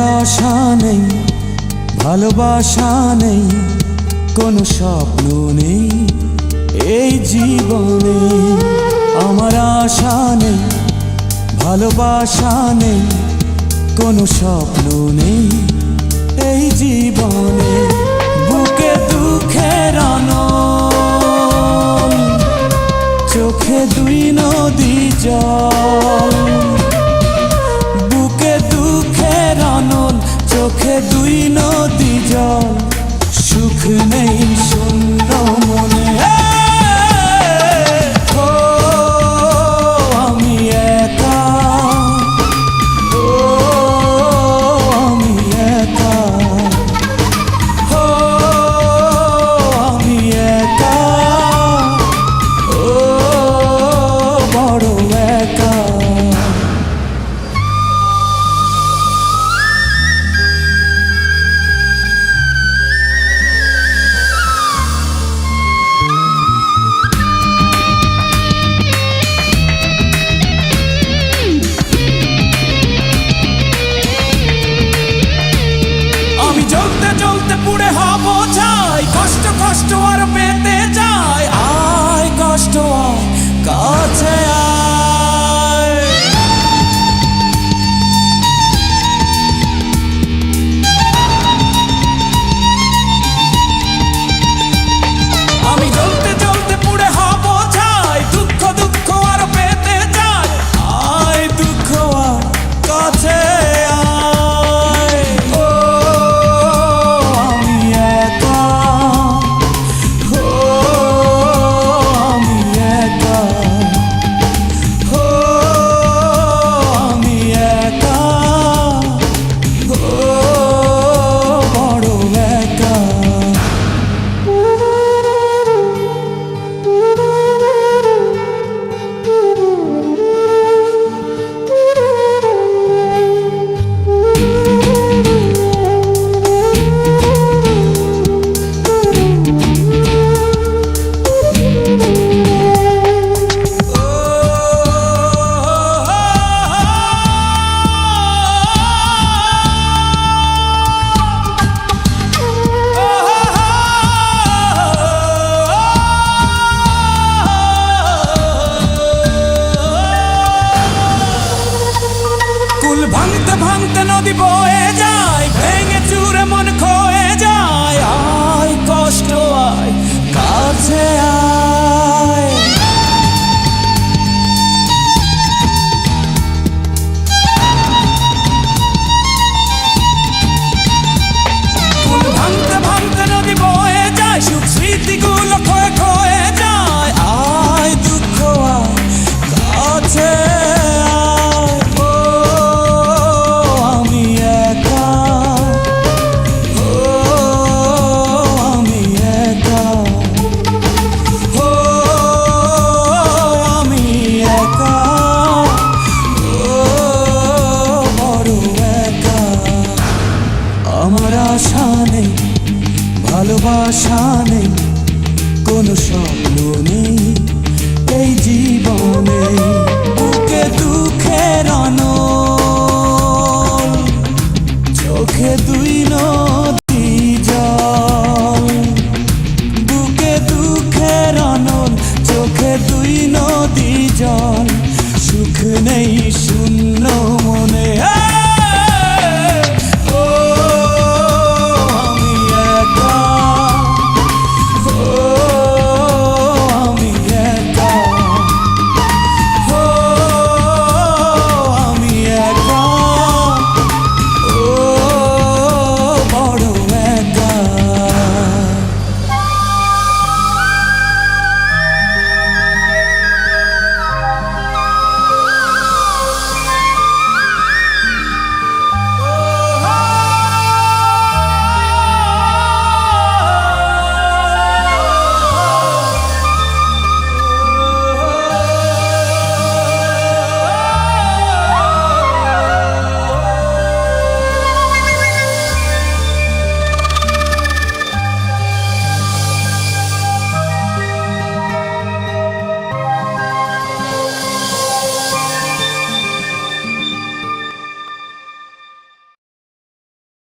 আশা নেই, ভালোবাসা নেই, কোনো স্বপ্ন নেই এই জীবনে। আমার আশা নেই, ভালোবাসা নেই, কোনো স্বপ্ন নেই এই জীবনে। বুকে দুঃখের আনল, চোখে দুই নদী জল। বুকে দুঃখের আনল, চোখে দুই নদী জল। সুখ নেই শূন্য মনে। পুড়ে হব ছাই, কষ্ট কষ্ট আর পেতে যায়। আয় কষ্ট আয়, কাছে আয়। আমি জ্বলতে জ্বলতে পুড়ে হব ছাই, দুঃখ দুঃখ আর পেতে যায়। আয় দুঃখ আয়, কাছে ভাঙতে ভাঙতে নদী বয়ে যায়, ভেঙে চুরে মন খয়ে যায়। আয় কষ্ট আয়, কাছে আয়। ভাঙতে ভাঙতে নদী বয়ে যায়, সুখ স্মৃতিগুলো খয়ে খয়ে যায়। আয় দুঃখ আয়, কাছে ভালোবাসা নেই, কোনো স্বপ্ন নেই এই জীবনে। বুকে দুঃখের আনল, চোখে দুই নদী জল। বুকে দুঃখের আনল, চোখে দুই নদী জল। সুখ নেই